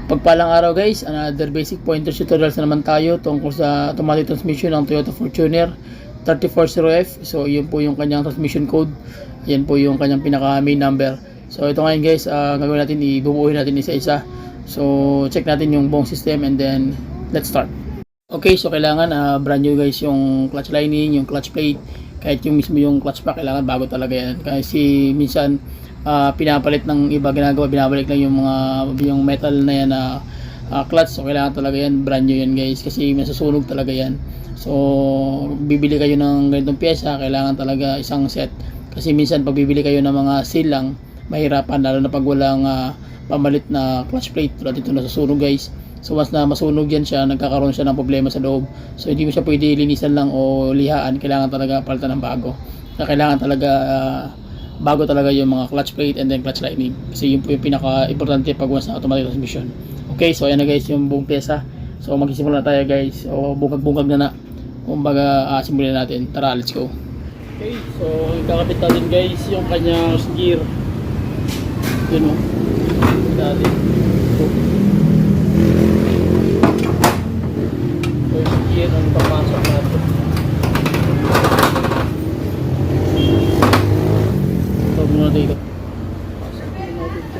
Pagpalang araw guys, another basic pointers tutorials na naman tayo tungkol sa automatic transmission ng Toyota Fortuner 340F. So yun po yung kanyang transmission code. Yan po yung kanyang pinaka main number. So ito ngayon guys, gagawin natin, ibubuuhin natin isa-isa. So check natin yung buong system and then let's start. Okay, so kailangan brand new guys yung clutch lining, yung clutch plate, kahit yung mismo yung clutch pack, kailangan bago talaga yan. Kasi minsan pinapalit ng iba, ginagawa, binabalik lang yung metal na yan na clutch. So kailangan talaga yan brand new yan guys, kasi masusunog talaga yan. So bibili kayo ng ganitong pyesa, kailangan talaga isang set, kasi minsan pag bibili kayo ng mga seal lang, mahirapan, lalo na pag walang pamalit na clutch plate. Tulad dito nasusunog guys. So once na masunog yan siya, nagkakaroon siya ng problema sa loob. So hindi mo siya pwede linisan lang o lihaan, kailangan talaga palitan ng bago. Kailangan talaga bago talaga yung mga clutch plate and then clutch lining, kasi yun po yung pinaka-importante pag once na automatic transmission. Okay, so ayan na guys yung buong pyesa. So magsisimula na tayo guys. So bungkag-bungkag na kumbaga, simulan natin. Tara, let's go. Okay, so ikakabit natin guys yung kanyang gear. Yun o, natin first gear ang papasok natin. So muna dito, pasok natin ito.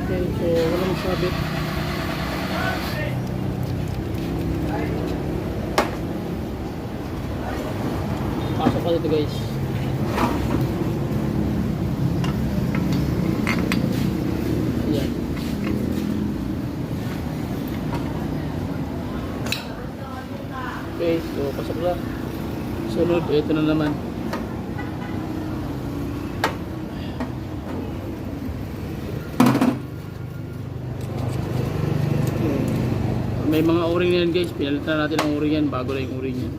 Okay, so walang sabit. Pasok pa dito guys. Ayan. Okay, so pasok na. Sunod, ito na naman. May mga o-ring yan guys, pinalitan natin ang o-ring yan bago na yung o-ring yan.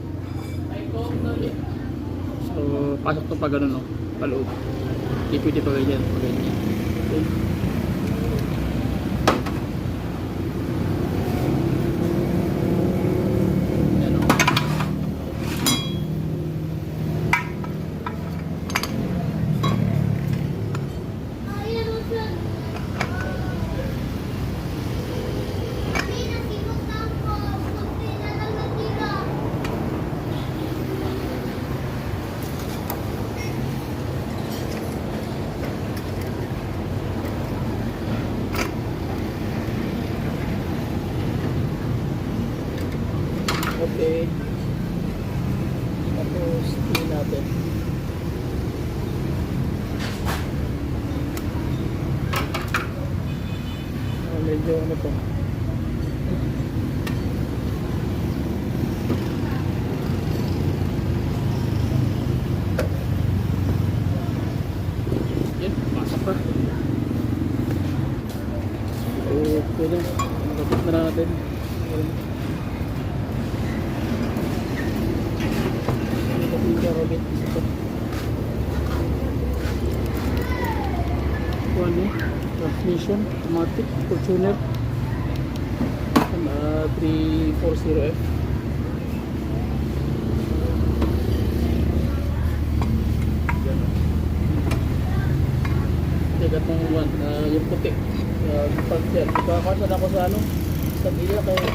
So pasok to pa ganun, no? Paloob. Hindi pwede pa ganyan, okay. Yan, no? Okay. Tapos tingin natin. Medyo ano to. Yan, pasok pa. Okay na. Nakapit na natin. Transmission automatic Fortuner 340F. Tigat ng yung puti pag-set. Kakasad ako sa ano, sa bila kaya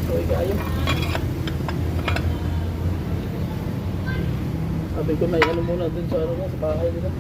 so ikayo. Sabi ko may ano muna dun sa ano na, sa bahay nila.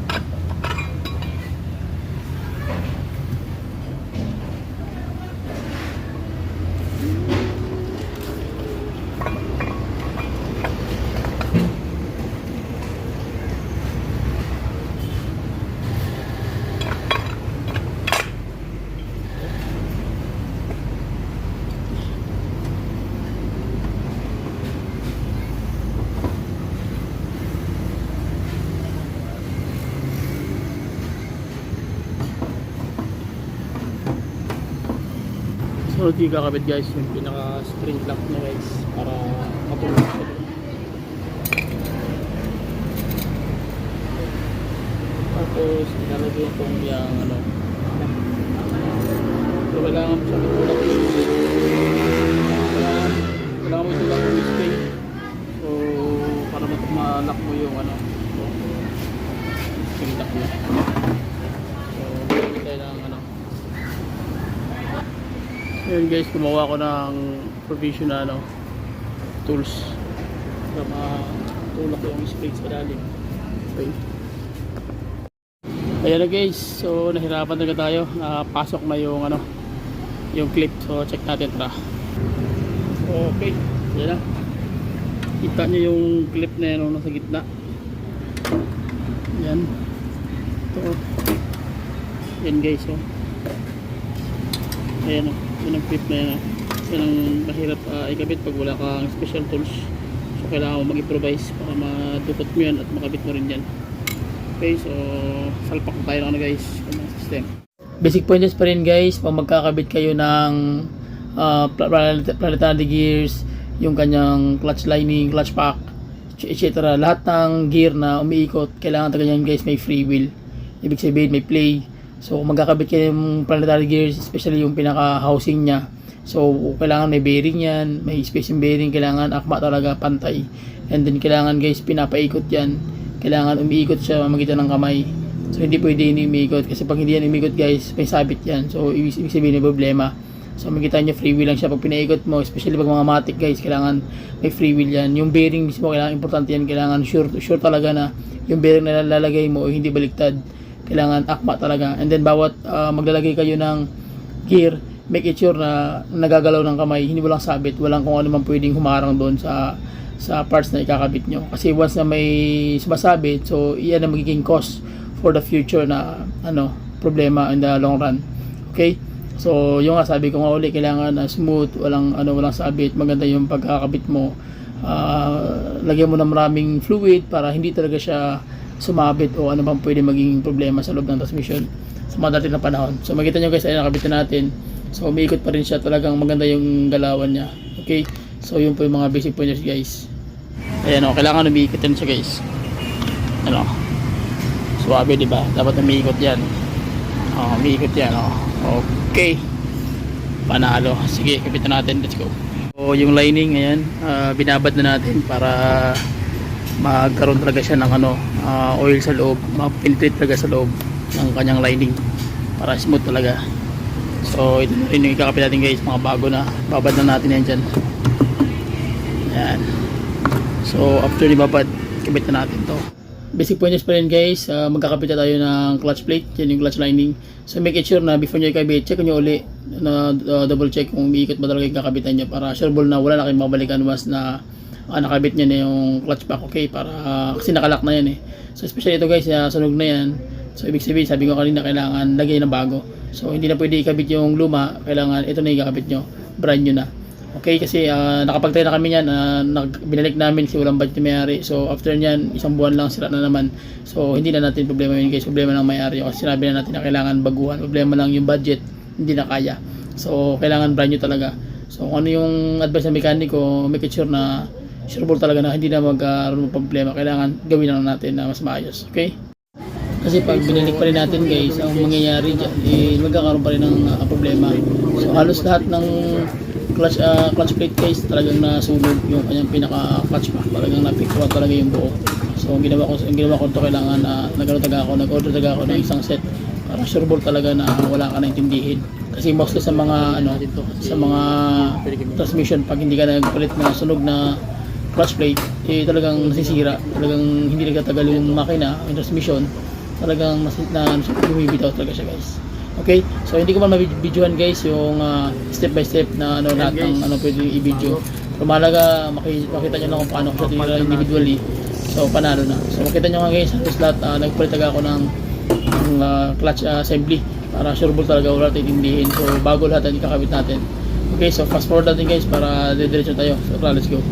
So di kakabit guys yung pinaka spring lock na guys para matulog siya. Tapos ilalagay itong yung ano kailangan mo siya matulak yung kailangan mo itulak yung spray. So para malak mo yung ano, spring lock mo. So gagawin tayo ng ano. Ayun guys, gumawa ko ng provision na ano, tools para matulak yung spray sa ilalim. Okay. Ayan na guys, so nahirapan talaga tayo, nakapasok na yung ano, yung clip. So check natin, tara. Okay, ayan na. Kita nyo yung clip na yan, nasa gitna. Ayan. Ito. Ayan guys, oh. Ayan, oh. Yan ang clip na yan, oh. Yan ang mahirap ikabit pag wala kang special tools. So kailangan mo mag-improvise para madukot mo yan at makabit mo rin yan. Okay, so salpak tayo na guys ng system. Basic pointers pa rin guys, pag magkakabit kayo ng planetary gears, yung kanyang clutch lining, clutch pack, etc. Lahat ng gear na umiikot, kailangan talaga yan guys may free wheel. Ibig sabihin may play. So kung magkakabit kayo ng planetary gears, especially yung pinaka housing nya, so kailangan may bearing yan, may space yung bearing, kailangan akma talaga pantay. And then kailangan guys pinapaikot yan, kailangan umiikot siya magitan ng kamay. So hindi pwede yun umiikot, kasi pag hindi yan umiikot guys, may sabit yan. So ibig sabihin may problema. So makikita nyo free wheel lang siya pag pinaikot mo, especially pag mga matic guys, kailangan may free wheel yan. Yung bearing mismo, kailangan importante yan, kailangan sure talaga na yung bearing na lalagay mo hindi baliktad, kailangan akma talaga. And then bawat maglalagay kayo ng gear, make it sure na nagagalaw ng kamay, hindi walang sabit, walang kung ano man pwedeng humarang doon sa parts na ikakabit nyo. Kasi once na may sumasabit, so iyan ang magiging cause for the future na ano, problema in the long run. Okay? So yung nga sabi ko nga uli, kailangan smooth, walang sabit, maganda yung pagkakabit mo. Lagyan mo ng maraming fluid para hindi talaga siya sumabit o ano bang pwede maging problema sa loob ng transmission sa mga dati na panahon. So makita nyo guys, ay nakabitan natin. So umiikot pa rin siya, talagang maganda yung galawan niya. Okay? So yun po yung mga basic pointers guys. Ayan o, kailangan umiikot yan siya guys. Ano, suwabe diba? Dapat umiikot yan. Umiikot yan o. Okay, panalo. Sige, kapitan natin, let's go. So yung lining, ayan, binabad na natin para magkaroon talaga siya ng ano, oil sa loob, ma-penetrate talaga sa loob ng kanyang lining para smooth talaga. So ito na rin yung ikakapit natin guys, mga bago na, babad na natin yan dyan. Ayan. So after ni babad, kabit na natin to. Basic pointers pa rin guys, magkakabit na tayo ng clutch plate, yan yung clutch lining. So make it sure na before nyo ikabit, check nyo uli, na double check kung umiikot ba talaga yung kakabitan nyo para sure ball na wala na kayong mabalikan once na nakabit nyo na yung clutch pack. Okay, para kasi nakalock na yan eh. So especially ito guys, sunog na yan. So ibig sabihin, sabi ko kanina, kailangan lagay ng bago. So hindi na pwede ikabit yung luma, kailangan ito na ikakabit nyo, brand new na. Okay, kasi nakapagtry na kami niyan, binalik namin kasi walang budget na may-ari. So after niyan, isang buwan lang sira na naman. So hindi na natin problema yun guys, problema ng may-ari. Kasi sinabi na natin na kailangan baguhan, problema lang yung budget, hindi na kaya. So kailangan brand new talaga. So kung ano yung advice ng mekaniko, make sure na sureball talaga na hindi na magkaroon ng problema. Kailangan gawin lang natin na mas maayos. Okay? Kasi pag binalik pa rin natin guys, ang mangyayari dyan, magkakaroon pa rin ng problema. So halos lahat ng clutch plate guys talagang nasunog yung kanyang pinaka clutch pack, talagang napiktuan talaga yung buo. So ang ginawa ko ito, kailangan nag-order talaga ako ng isang set para sure ball talaga na wala ka naintindihin. Kasi mostly sa mga sa mga transmission, pag hindi ka nagpalit na sunog na clutch plate, talagang nasisira, talagang hindi nagtatagal yung makina, yung transmission, talagang bumibitaw talaga siya guys. Okay, so hindi ko man mabidyohan guys yung step by step na lahat ng pwedeng i-video. Pero mahalaga makita nyo lang kung paano ko siya individually. So panalo na. So makita nyo nga guys, halos lahat nagpalit ako ng clutch assembly para sure ball talaga wala tayong tindihin. So bago lahat ang ikakabit natin. Okay, so fast forward natin guys para diretso tayo. So let's go.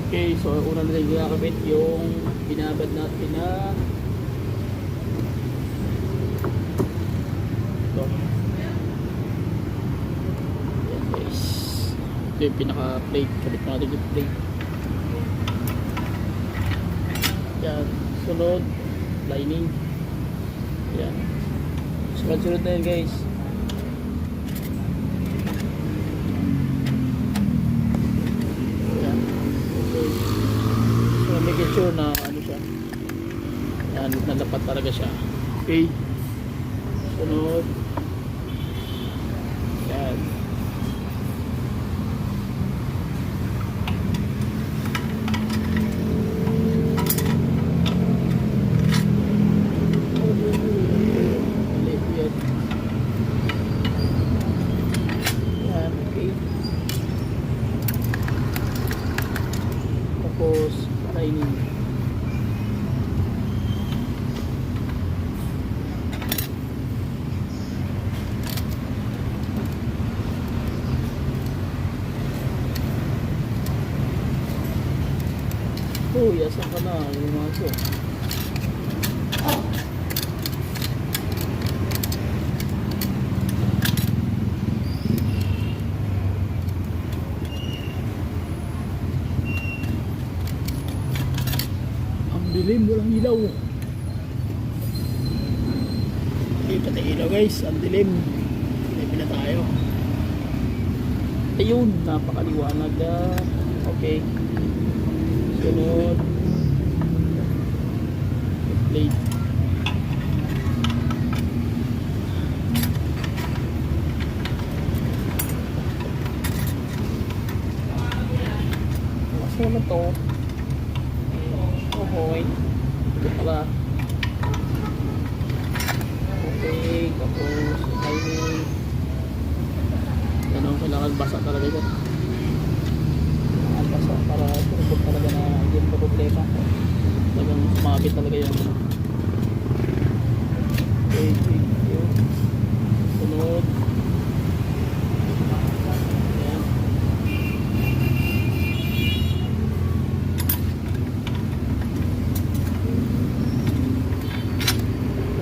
Okay, so una na rin gagawin yung binabad natin na ito. Yan guys. Ito yung pinaka-plate. Kabit natin yung plate. Yan. Sunod. Lining. Yan. Sunod na yan guys. Yan. Okay. So make sure na ano siya. Yan. Nalapat talaga siya. Okay. Sunod. Yan. Yan. Okay. Tapos lining. Oh, yasan ka na yung mga ito. Ang dilim, walang ilaw. Okay, pati ilaw guys, ang dilim. Dilim na tayo. Ayun, napakaliwanag na. Okay. Sunod. Plate. Masa naman to? Okay. Ito pala. Okay. Tapos lining. Ganun, kailangan basa talaga ito. Basa para turubog talaga na hindi mo problema. Talagang sumabit talaga yan. Okay, thank you. Sunod. Ayan.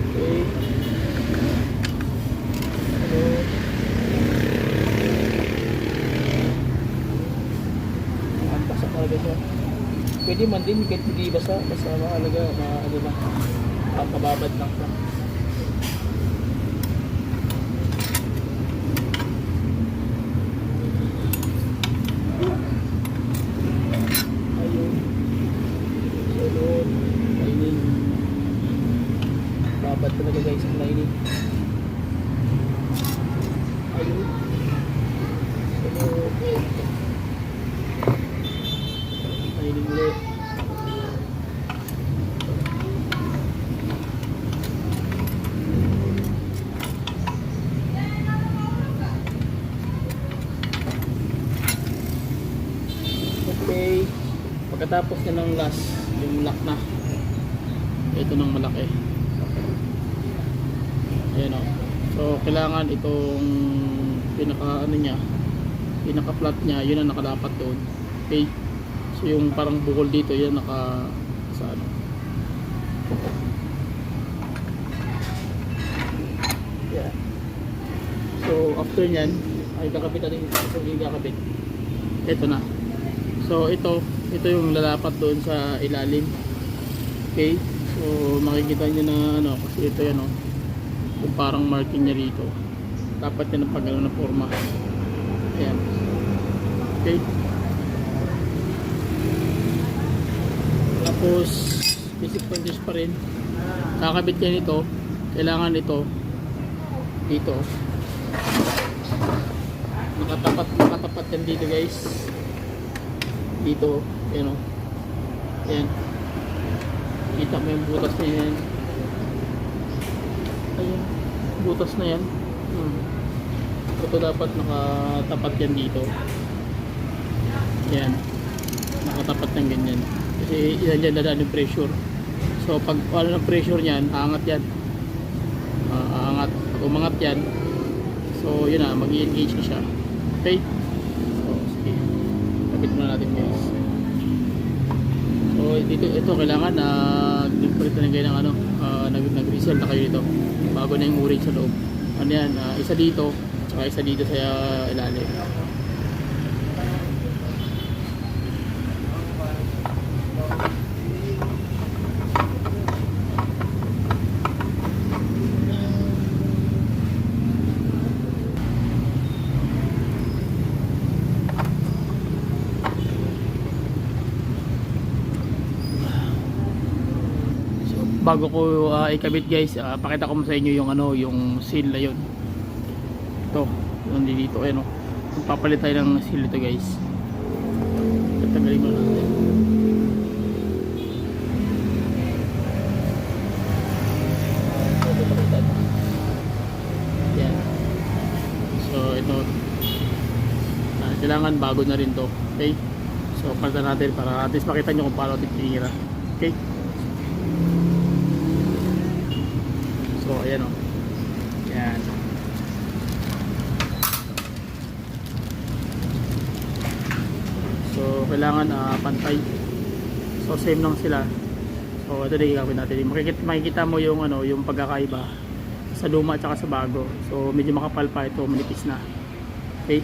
Okay. Sunod. Basa talaga siya. Pwede man din kahit hindi basa, basta mahalaga na ano lang, kababad lang siya. Ayun. Sunod. Lining. Babad talaga guys ang lining. Ayun. Sunod. Lining ulit. Okay. Pagkatapos na ng last, yung lock na. Ito ng malaki. Ayan o. So, kailangan itong pinaka ano niya, pinaka flat niya, yun ang nakadapat doon. Okay. So yung parang bukol dito, yan naka sa ano. Yeah. So after nyan, ay kakabit natin yung kakabit. Ito na. So ito yung lalapat doon sa ilalim. Okay. So makikita nyo na ano, kasi ito yan o. Yung parang marking niya rito. Dapat yan ang pagano na forma. Ayan. Okay. Tapos basic pointers pa rin. Kakabit yan ito. Kailangan ito dito. Nakatapat yan dito guys. Dito. Ayan o. Ayan. Kita mo yung butas na yan. Ayan. Butas na yan. Ito dapat nakatapat yan dito. Ayan. Nakatapat ng ganyan. Kasi yan dadaan yung pressure. So pag wala ng pressure niyan, aangat yan. Aangat. Pag umangat yan, so yun na, mag-i-engage na siya. Okay? So sige. Kapit muna natin guys. dito, ito kailangan nag-print na kayo ng ano, nag-resell na kayo dito bago na yung uring sa loob. Ano yan, isa dito tsaka isa dito sa ilalim. Bago ko ikabit guys, pakita ko sa inyo yung ano, yung seal na yun. Ito, yung dito ayan oh. Magpapalit tayo ng seal ito guys. Tatanggalin mo natin. Yan. So ito, kailangan bago na rin to. Okay? So palitan natin para at least makita nyo kung paano ito tinira. Okay? So ayan o. Yan. So kailangan pantay. So same lang sila. So ito din gagawin natin. Makikita mo yung ano, yung pagkakaiba sa luma at saka sa bago. So medyo makapal pa ito, manipis na. Okay?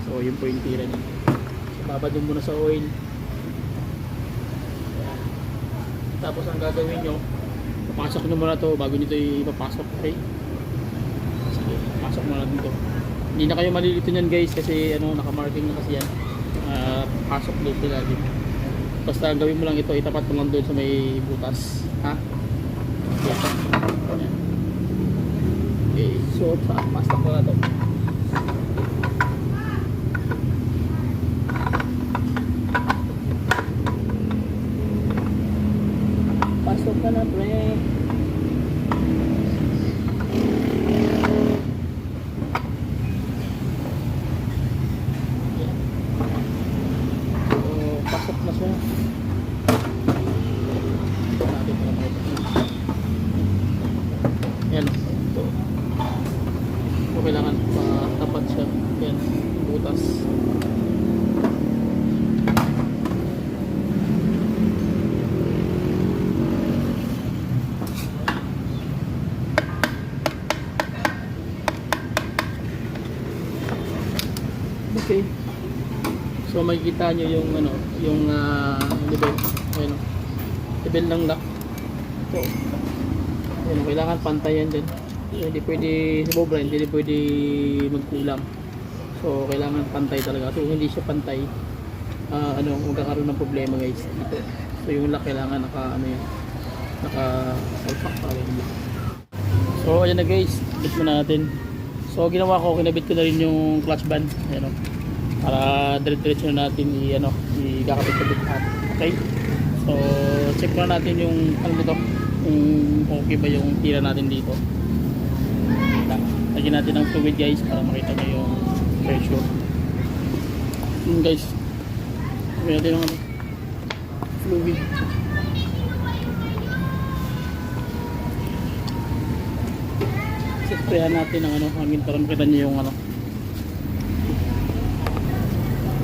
So yun po yung tira niya. So babad muna sa oil. Yan. Tapos ang gagawin nyo, papasok nyo muna to bago nyo ito ipapasok. Okay? Sige, pasok muna dito. Hindi na kayo malilito nyan guys kasi ano, nakamarking na kasi yan. Pasok dito lagi. Basta gawin mo lang ito, itapat mo lang doon sa may butas. Ha? Yan. Okay, so pasok mo na to. Pasok ka na pre. Pasok na siya. Yan. So kailangan tapat siya. Yan. Butas. Okay. So makikita nyo yung ano, yung level. Ayun, level ng lock. So, ayun, kailangan pantayan din. Hindi pwede sobra, hindi pwede magkulang. So kailangan pantay talaga. So kung hindi siya pantay, ano, magkakaroon ng problema guys dito. So yung lock kailangan naka ano yun, naka salpak pa rin. So ayan na guys, bit muna natin. So ginawa ko, kinabit ko na rin yung clutch band. Ayan o. Para dire-diretso na natin i-kakabit-kabit natin. Okay? So check muna natin yung ano dito, kung okay ba yung tira natin dito. Lagyan natin ng fluid guys para makita nyo yung pressure. Yun guys. Lagyan natin ng ano, fluid. Sprayan natin ng ano, hangin para makita nyo yung ano.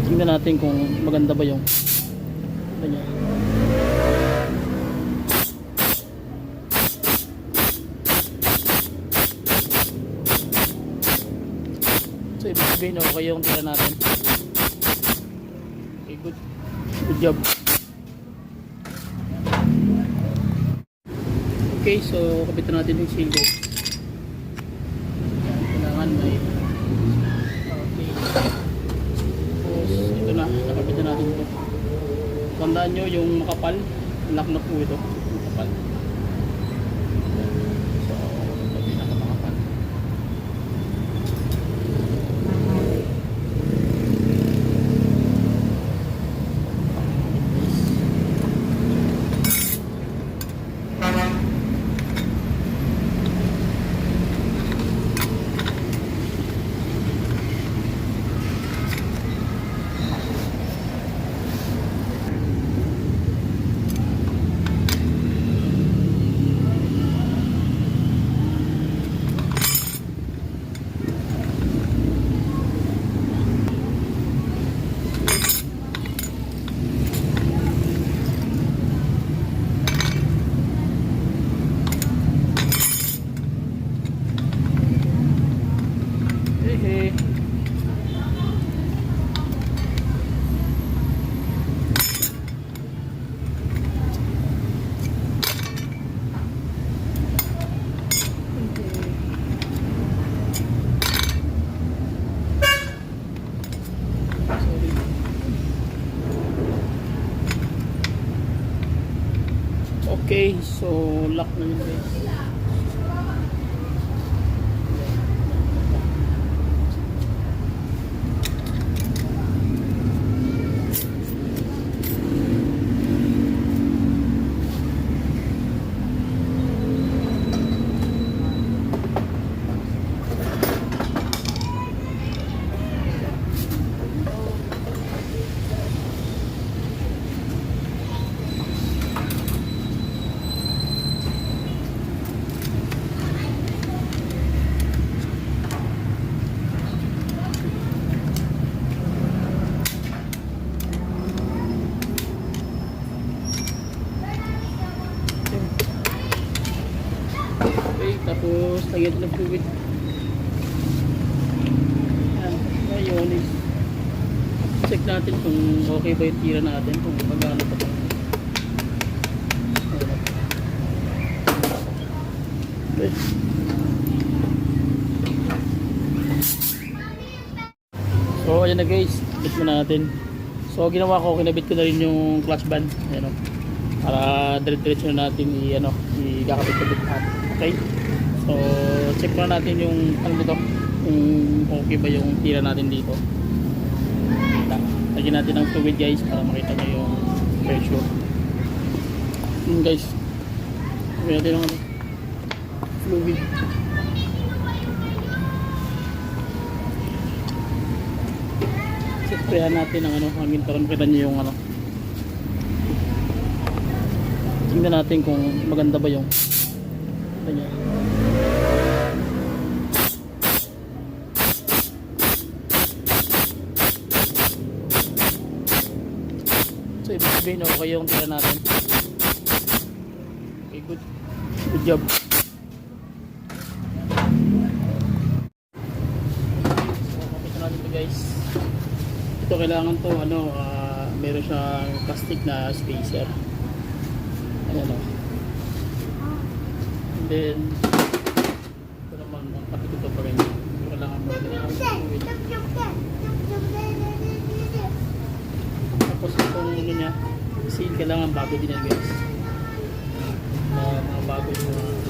Tingnan natin kung maganda ba yung ganyan. So ibig sabihin okay yung tira natin. Okay, good job. Okay, so kapitan natin yung seal guys. Kailangan may okay. Ito na, nakapitan natin ito. Tandaan nyo yung makapal, lock-lock po ito, makapal. So, ito pinakamakapal. Okay, so lock na yun guys. Okay, tapos lagyan ito ng fluid. Yan, ngayon is check natin kung okay ba yung tira natin, kung magkano pa ito. Okay. So ayan na guys, bit mo na natin. So ginawa ko, kinabit ko na rin yung clutch band, ayan o, para dire-diretso na natin i-kakabit-kabit lahat. Okay, so check muna natin yung ano dito, kung okay ba yung tira natin dito. Lagyan natin ng fluid guys para makita nyo yung pressure. Guys, lagyan natin ng ano, fluid. Sprayan natin ng ano, hangin para makita nyo yung ano. Tingnan natin kung maganda ba yung ganyan. So ibig sabihin okay yung tira natin. Okay, good job. So kapit natin ito guys. Ito kailangan to ano, meron siyang plastic na spacer. Ayan o. And then ito naman ang kapit ito pa rin. Kailangan mo rin ang fluid. Tapos itong ano niya, seal kailangan bago din yan guys. Mga bago yung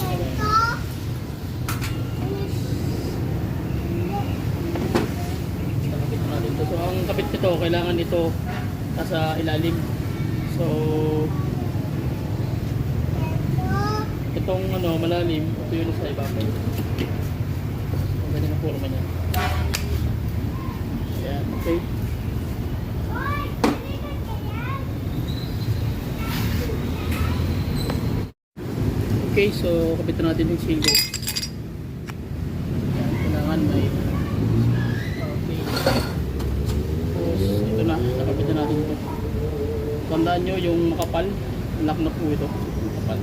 kapit natin ito. So ang kapit nito, kailangan ito nasa ilalim. So itong ano malalim, ito yung nasa ibabaw. So ganyan ang forma niya. Ayan, okay. Okay, so kapitan natin yung seal guys. Ayan, kailangan may okay. Tapos ito na, nakapitan natin ito. Tandaan nyo yung makapal, lock na po ito, makapal.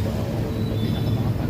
So ito pinakamakapal.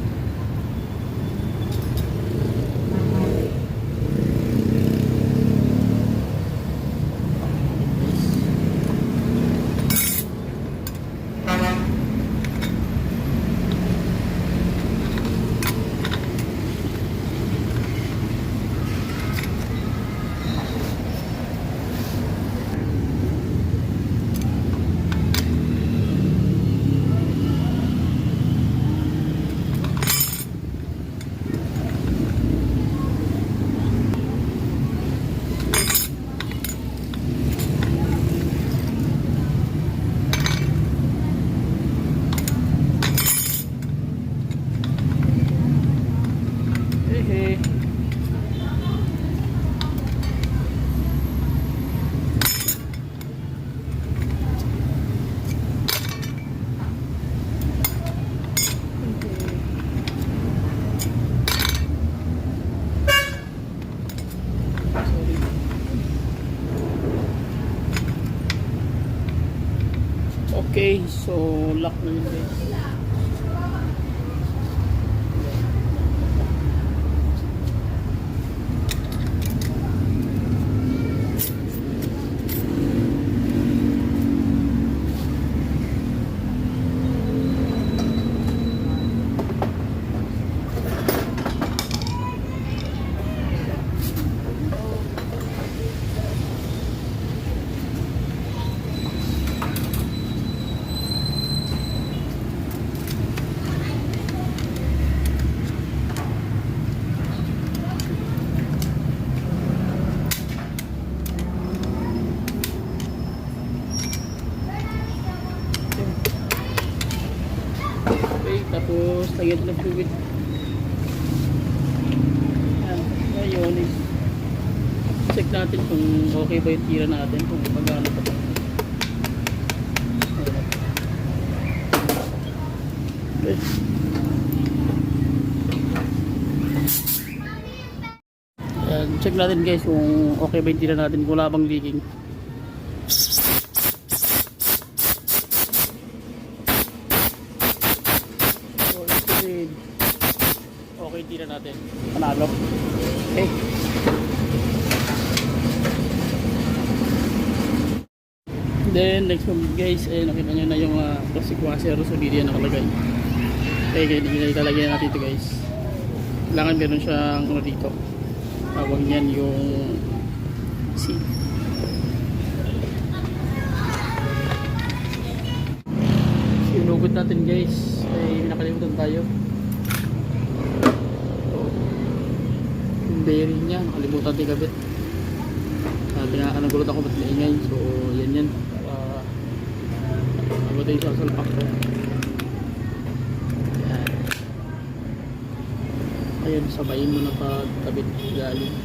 Okay, so lock na yun guys. Lagyan ito ng fluid. Yan. Ngayon is check natin kung okay ba yung tira natin, kung magano pa ito. Okay. Yan. Check natin guys kung okay ba yung tira natin, kung wala bang leaking. Okay, tira natin. Panalo. Okay. Then, next one guys, nakita nyo na yung plastic washer sa video nakalagay. Okay, kaya ilalagay natin ito guys. Kailangan meron siyang ano dito. Tawag niyan yung seal. Sinugod natin guys. Ay, nakalimutan tayo. Yung bearing niya, nakalimutan tayo kabit. Nagulat ako ba't maingay. So, yan. Ako tayo sa salpak ko. Ayun, sabayin mo na pagkabit galing.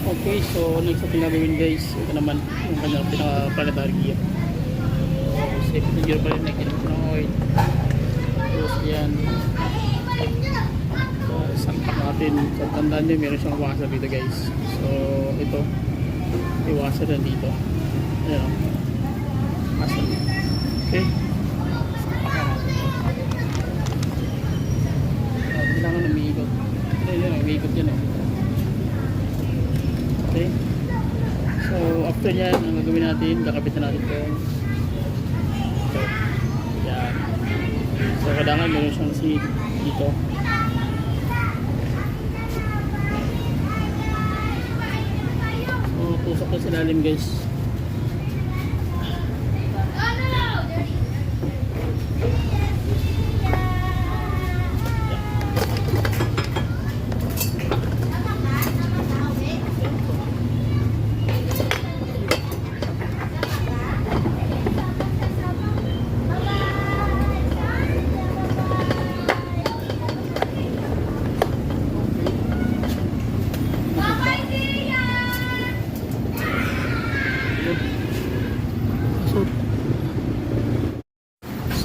Okay, so next na pinagawin guys, ito naman yung kanyang pinaka-planetary gear. So, safety gear pa rin, nakikinig ko ng oil. Tapos yan. So, salpak natin. So, tandaan nyo, meron siyang washer dito guys. So, ito. May washer na dito. Ayan. Washer. Okay. Kailangan na umiikot. Umiikot yan eh. Okay. So after yan, ang gagawin natin, kakapitan natin ito. So, yan. So kailangan meron siyang seat dito. So tusok na sa lalim guys.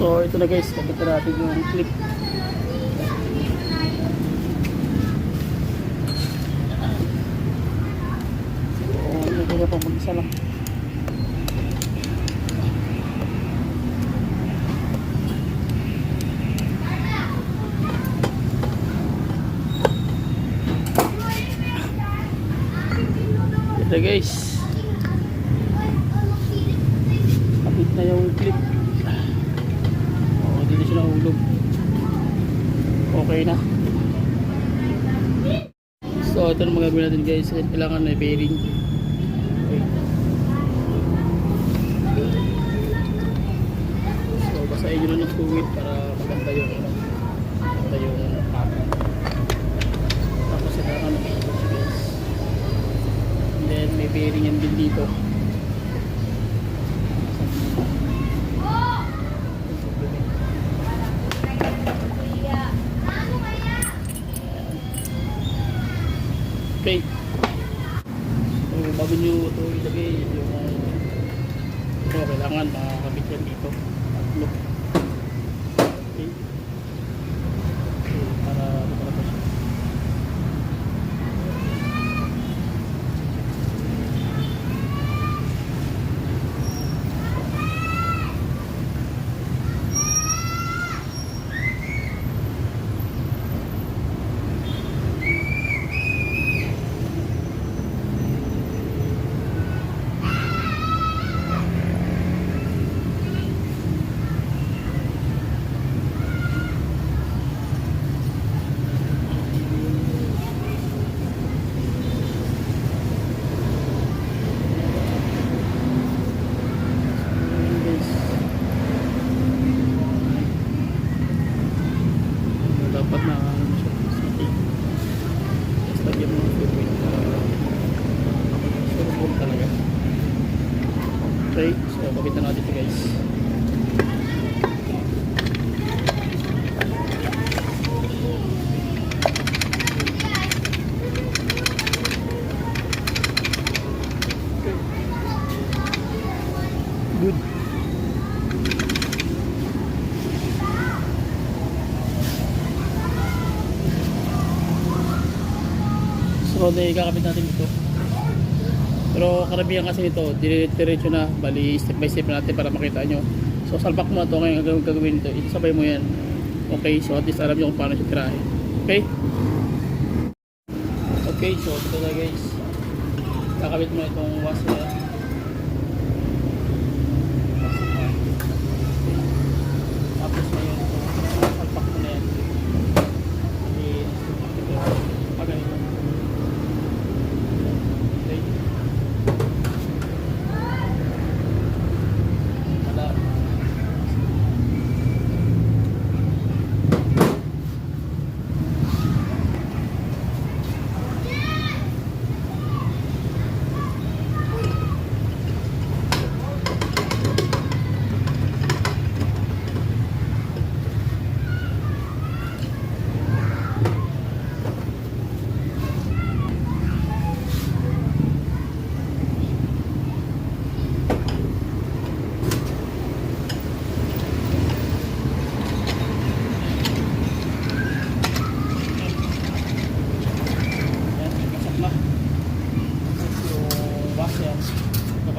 So ito na guys, kapitan natin yung clip. So ito na pang mag-isa lang. Ito guys, kapit na yung clip. Hindi siya nahulog. Okay na. So ito na magagawin natin guys. Kailangan na bearing. Okay. So basahin nyo na ng fluid para maganda yung pattern. Tapos kailangan na bearing guys. And then may bearing yan din dito. Okay. So bago nyo ito ilagay yung ito kailangan makakabit yan dito. Tatlo. Okay. Para makalabas siya. Dapat na city. Basta yung mga fluid surubog talaga. Okay, so kapitan natin ito guys. round ay kakabit natin ito. Pero karamihan kasi nito, diretso na, bali step by step natin para makita nyo. So salpak mo na ito ngayon, ang gagawin nito, isasabay mo yan. Okay, so at least alam nyo kung paano siya tirahin. Okay? Okay, so ito na guys. Kakabit mo itong washer. Tapos ngayon, salpak mo na yan. Pagano. Okay.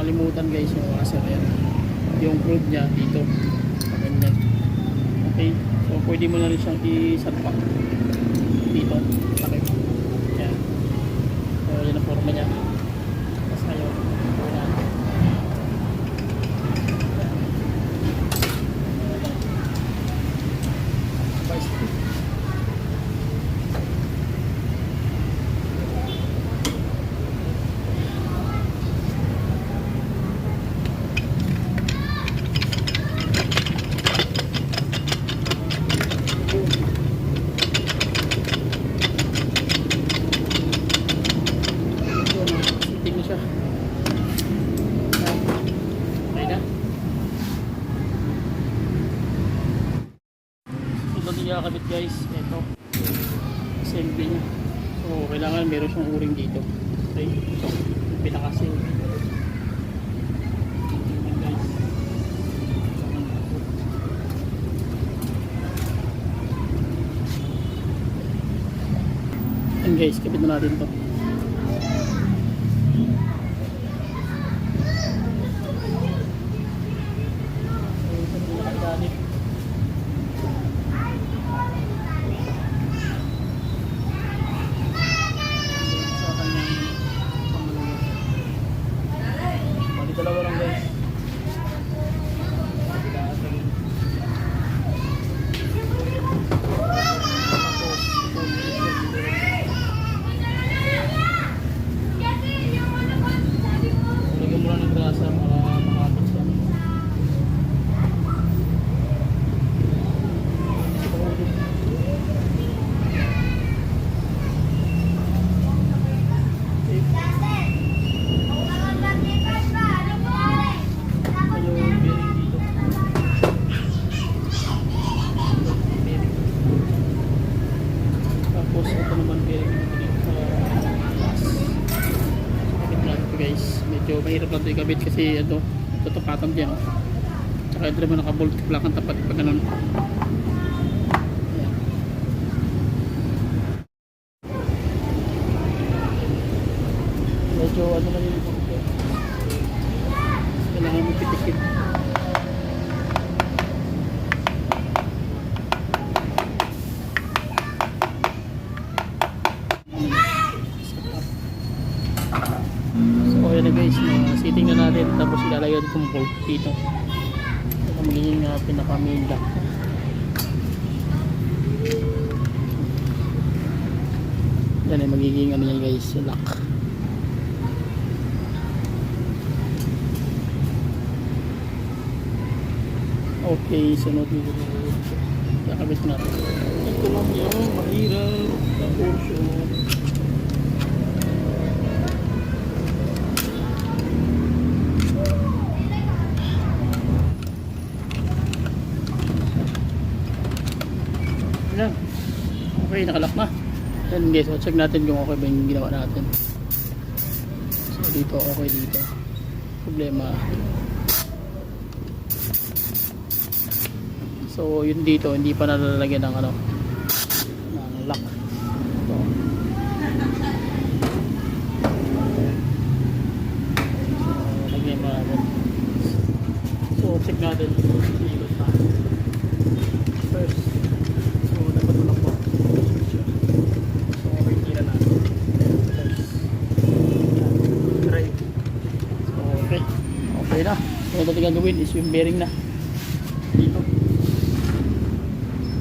Nakalimutan guys yung washer yan, yung crude nya dito ganyan. Okay, so pwede mo na rin siyang isalpak dito, okay. Yan, so yan ang forma nya. Tapos ngayon kakabit guys, ito assembly nya. So kailangan meron siyang uring dito. Okay, ito pinakasin guys. And guys, kabit na natin to. Dalawa lang guys. Lagyan mo lang ng grasa para makapit siya. Medyo mahirap lang ito ikabit kasi ito tutupatan dyan. Tsaka ito naman nakabolt lang ang tapat pag ganun. Medyo ano lang yun ito, kailangan mo pitikit. Ayan na guys, sitting na natin tapos ilalagay itong bolt dito. Ito magiging pinaka main lock. Yan ay magiging ano yan guys, lock. Okay, sunod dito. Kakabit natin. Ito lang yung mahirap na portion. Okay, nakalock na. Then guys, so check natin kung okay ba yung ginawa natin. So dito, okay dito. Problema. So yun dito, hindi pa nalalagyan ng ano, ng lock. Ito. Ayun na. Kung natin gagawin is yung bearing na. Dito.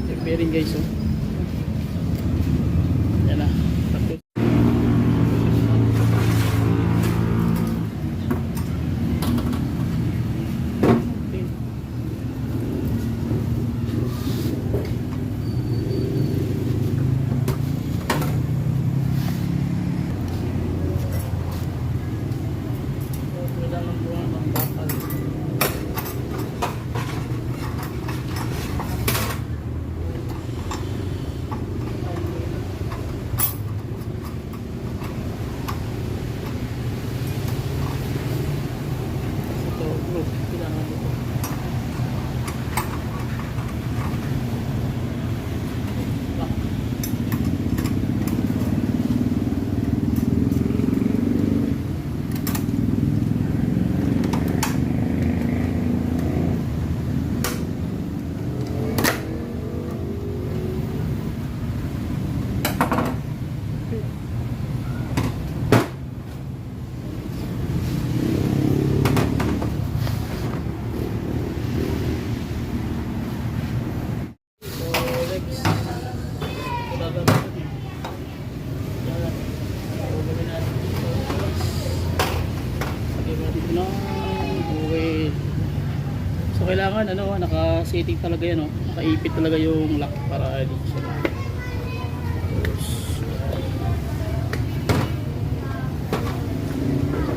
Yung bearing guys. Oh. Yan na. Tapos. So kailangan ano, naka-setting talaga yan, oh. Nakaipit talaga yung lock para hindi siya. Tapos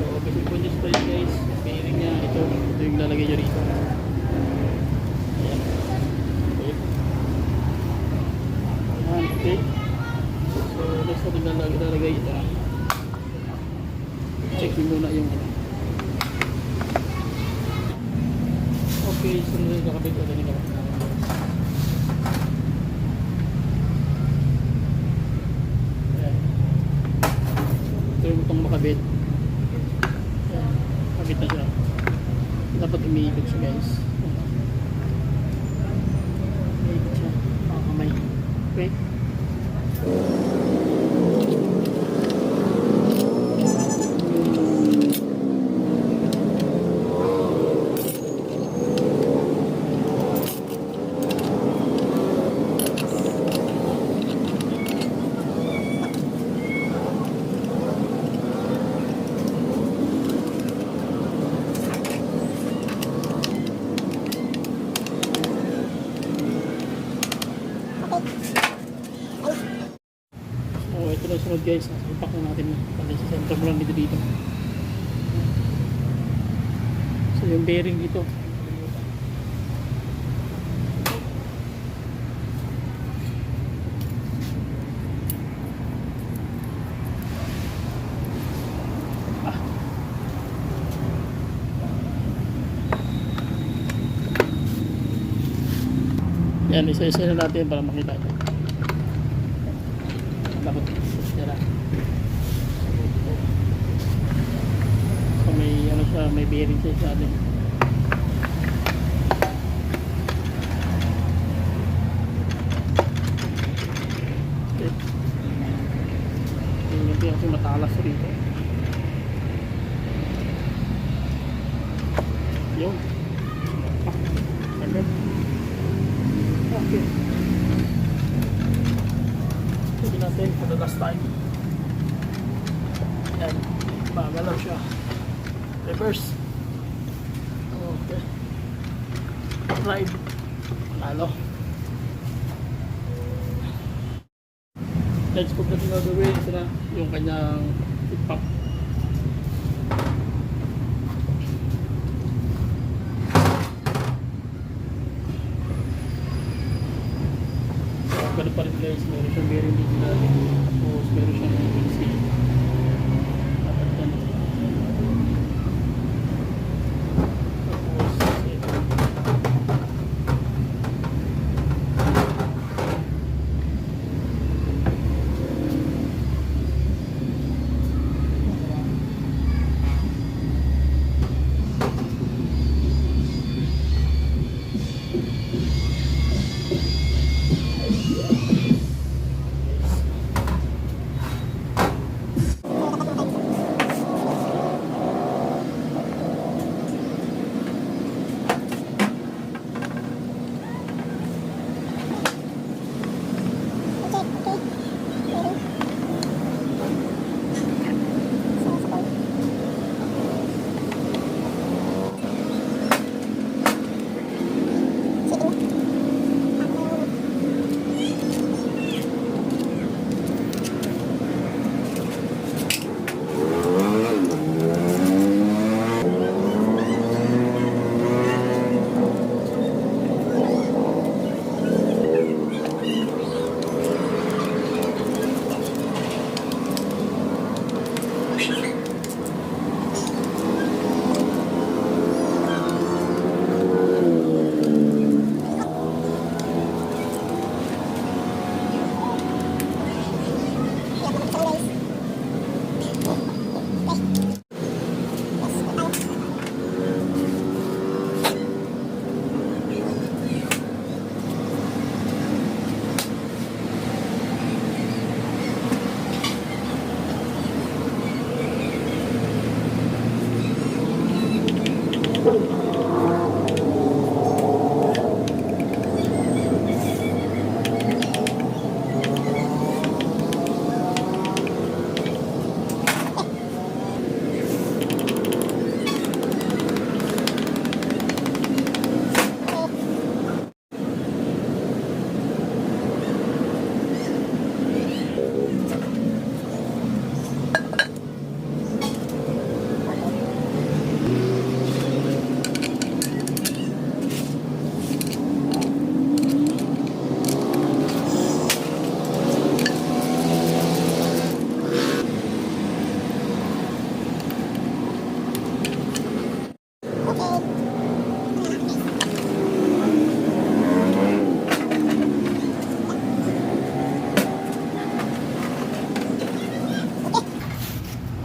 so basic po just guys, bearing niya ito yung lalagay niya rito. Ayan. Okay. Ayan, okay. So next natin lalagay ito. Check muna yung ano. Okay, sunod na kakabit ko din ako. Ayan. Ito yung butong makabit. Ayan. Kabit na siya. Dapat umiikot siya guys. Umiikot siya. Kamay. Okay. So ito na sunod guys, ipak na natin pala sa center mo lang dito. So yung bearing dito. Yan, isa-isa na natin para makita nyo. Dapat yan. So may ano siya, may bearing siya sa atin. Okay. Tingnan ko kasi matalas rito. Yun. Okay. Pwede natin for the last time. Yan. Magalaw siya. Reverse. Okay. Drive. Panalo. Let's go natin gagawin. Ito na yung kanyang tip-up. Ganun pa rin guys, meron siyang bearing dito natin. Tapos meron siyang AC. Dapat yan. Tapos ito.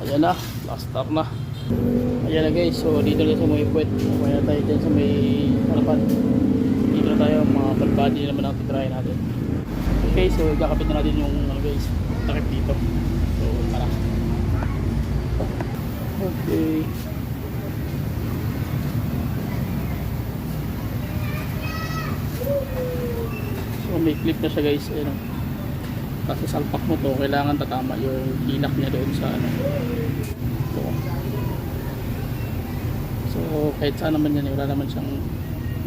Ayan na, last stop na. Ayan na guys, so dito na sa may puwet. Kaya tayo dyan sa may harapan. Dito na tayo, mga balbadi naman ang titry natin. Okay, so kakapit na natin yung guys, takip dito. So tara. Okay. So may clip na siya guys, ano. Kasi salpak mo to, kailangan tatama yung hilak niya doon sa ano. Ito. So kahit saan naman yan, wala naman siyang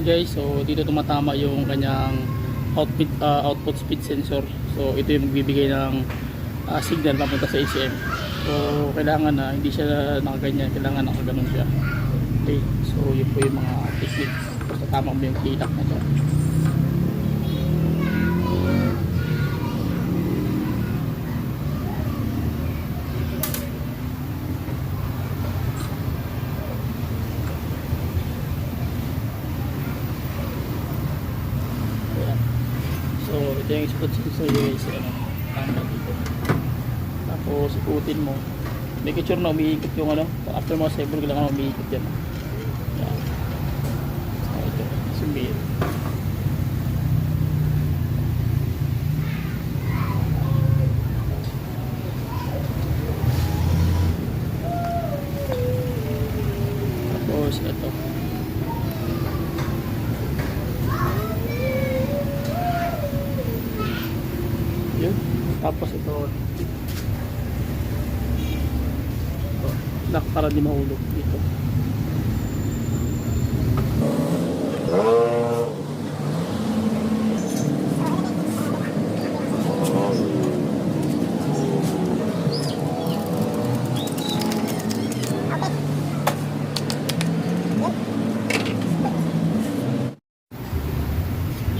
guys. So dito tumatama yung kanyang output speed sensor. So ito yung magbibigay ng signal papunta sa ACM. So kailangan na hindi siya nakaganyan, kailangan nakaganon siya. Okay, so yun po yung mga technique. Basta tama mo yung hilak na to. So ito yung spot sensor guys, ano, tama dito. Tapos ikutin mo, make sure na umiikot yung ano, after mo sa kailangan umiikot yan. Yan. So ito, sumir. Tapos ito. Yun. Tapos ito lock para di mahulog dito.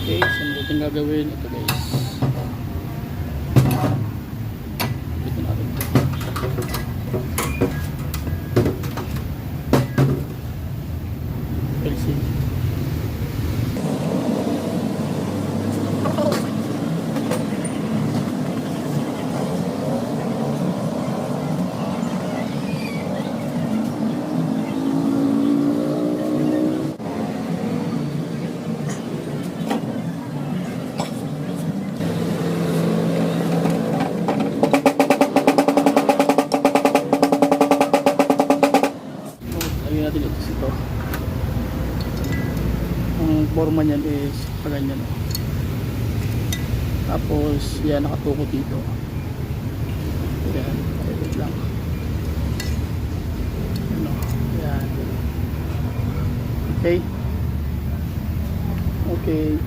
Okay, so natin gagawin ito guys. Ito natin. LC. Lagyan natin ito. Ang forma niyan is ganyan. Tapos yan, nakatuko dito. Yan, wait lang. Ano, yan. Okay. Okay.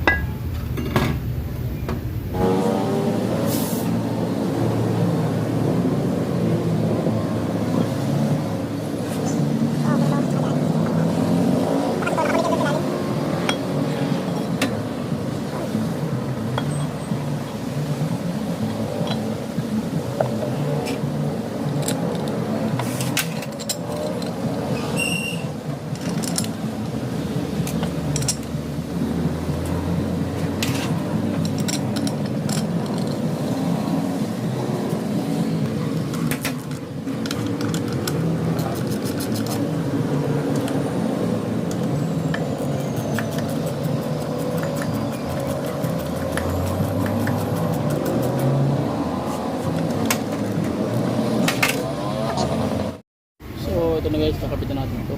Ito na guys, nakapitan natin ito.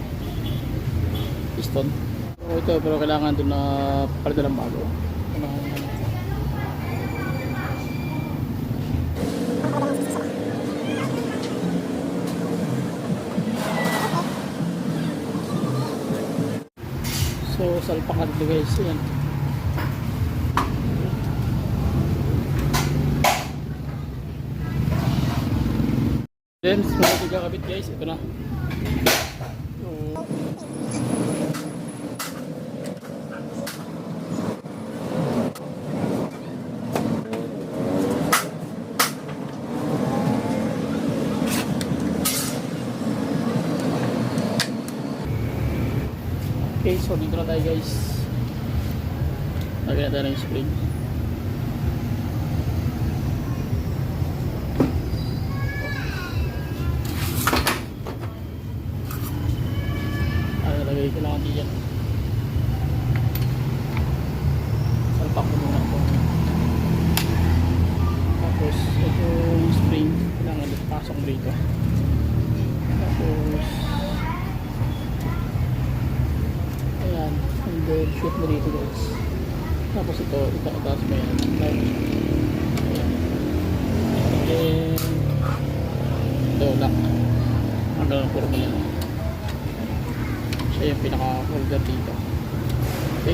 piston. So ito, pero kailangan doon na palitan ng bago. So salpak natin guys, yan. Then sumunod yung kakabit guys, ito na. So, okay, so dito na tayo guys. Lagyan na tayo ng spring. Lagay ko lang ang diyan. Salpak ko muna ito. Tapos ito yung spring. Kailangan pasok dito. Tapos ayan. And then shoot mo dito guys. Tapos ito itataas mo yan. Ayan. And then ito lock. Hanggang ang kurma yan. Siya yung pinaka-holder dito. Okay.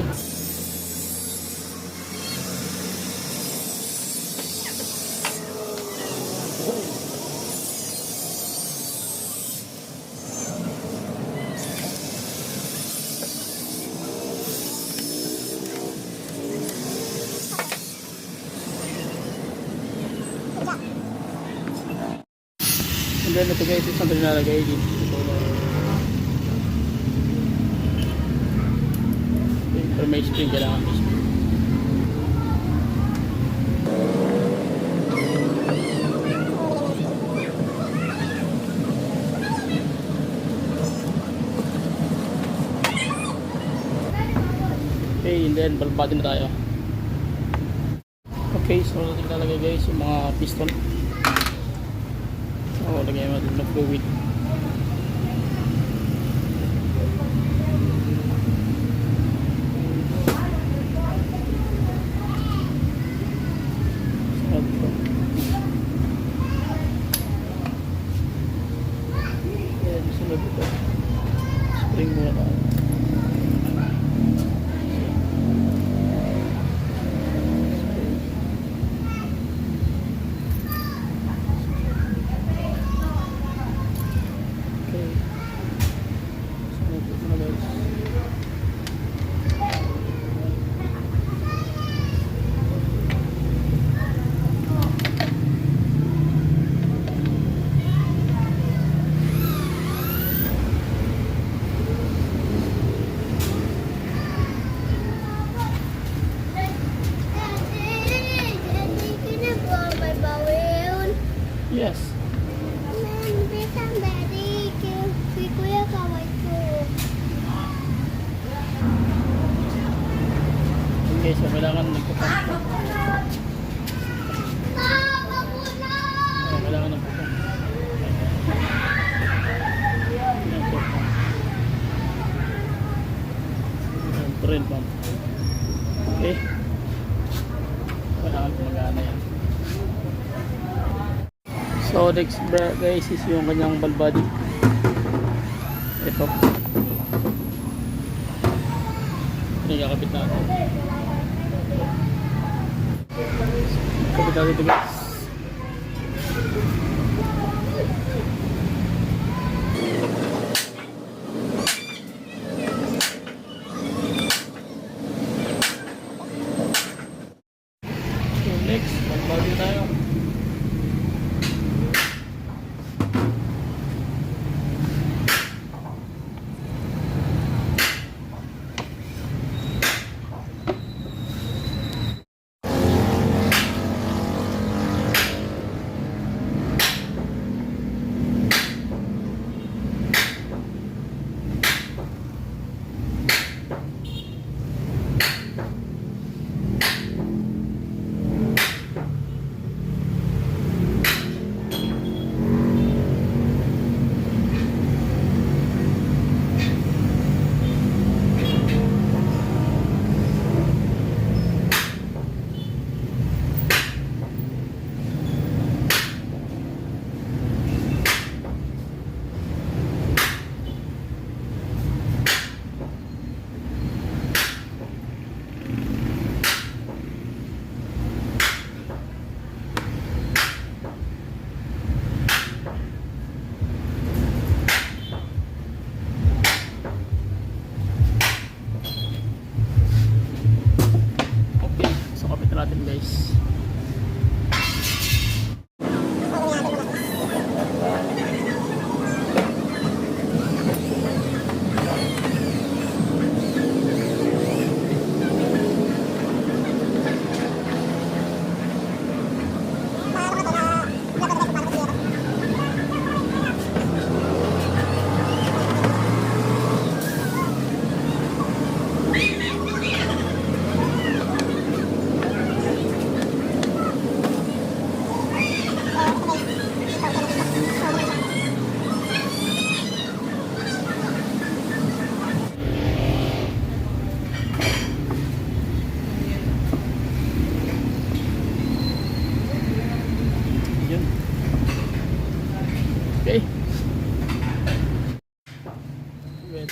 And then ito guys, isang pinalagay dito. Pero may spring, kailangan may spring. Okay, and then balbati na tayo. Okay, so natin talagay guys yung mga piston. So lagyan natin ng fluid. Spring muna tayo. Okay. Sunod na guys. Yes. Okay, so kailangan nagpapang. Kailangan ng pupong. Train pump. Okay. Kailangan gumagana yan. So next guys is yung kanyang ball body. Ito. Ini kakabit natin. Kakabit natin ito guys. So next, ball body tayo. Wait.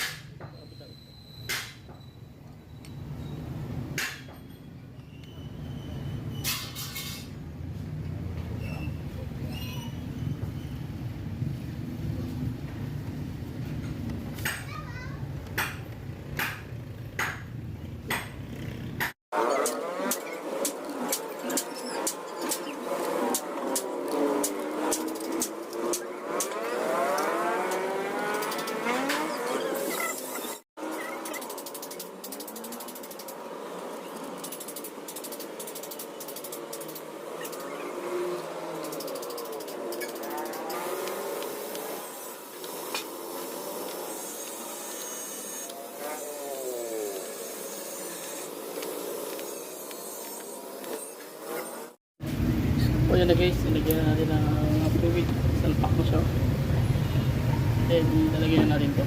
O yan na guys, nilagyan na natin ng fluid. Salpak na siya. Then, nalagyan na natin to.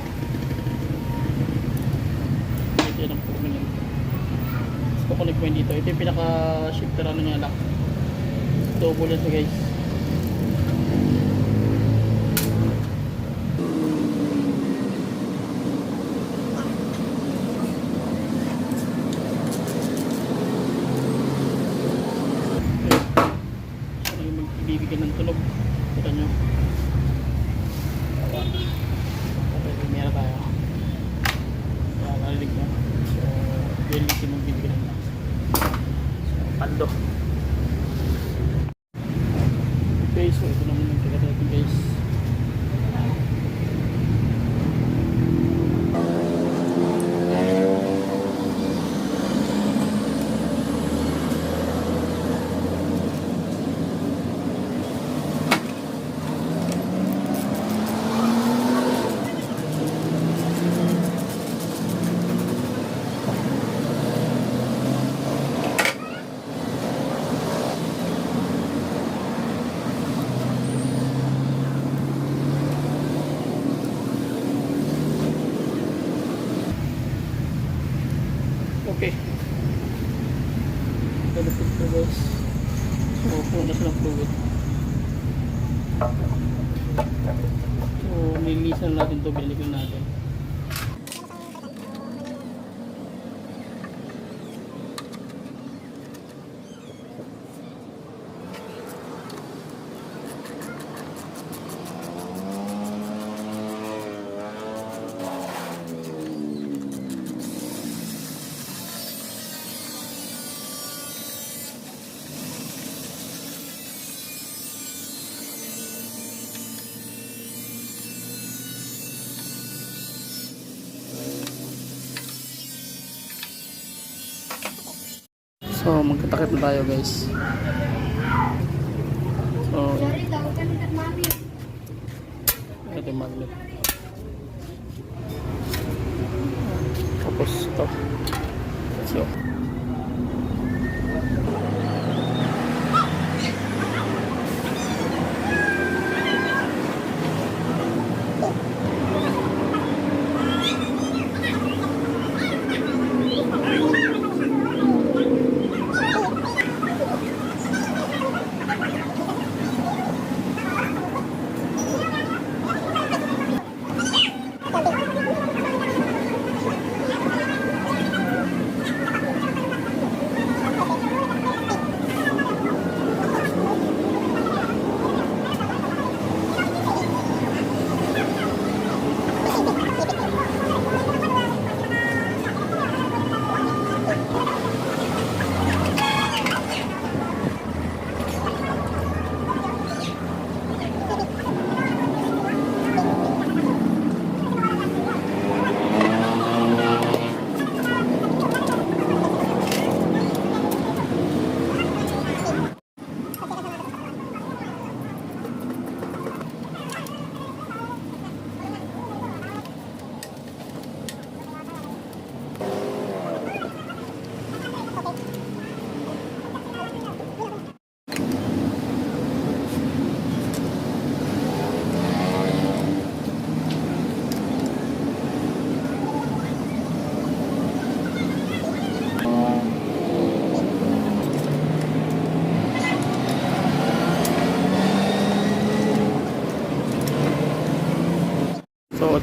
Ito yun ang formula. Tapos kukunik mo yun dito. Ito yung pinaka-shifter ano niya lock. Double yan siya guys. Bibigyan ng tunog. Kita nyo. Okay, meron tayo. Kaya narinig nyo. So, reality mong bibigyan na. So, pando. Okay, so ito naman yung taga natin guys. Okay. Kalapit ko guys. So, puno na siya ng fluid. So, nililisan natin ito. Binalikan natin. So, magtatakip na tayo guys. So, ito yung magnet. Tapos ito. So,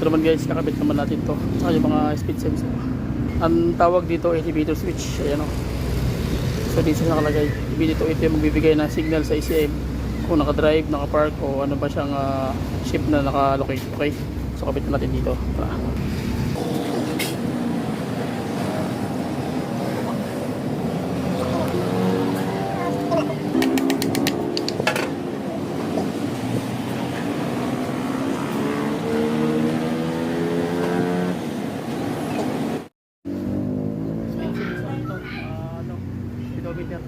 ito naman guys, kakabit naman natin to. Saka yung mga speed sensor. Ang tawag dito elevator switch. Ayan o. So dito siya nakalagay. Dito ito yung magbibigay ng signal sa ECM kung nakadrive, nakapark o ano ba siyang ship na nakalocate. Okay? So kabit na natin dito. Tara. Speedometer.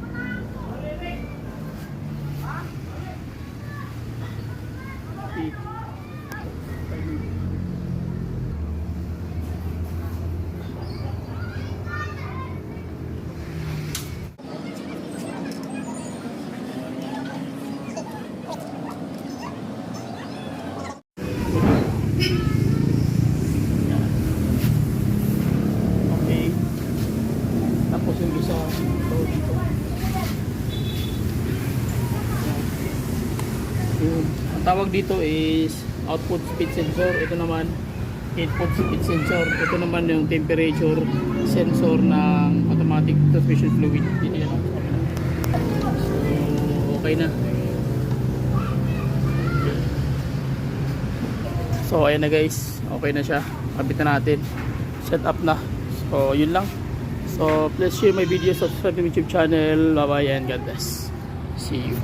Okay. Tapos yung isa dito. Ang tawag dito is output speed sensor. Ito naman input speed sensor. Ito naman yung temperature sensor ng automatic transmission fluid. Dito yan. So okay na. So ayan na guys, okay na siya. Kabit na natin. Set up na. So yun lang. So please share my video, subscribe to my YouTube channel. Bye bye and God bless. See you.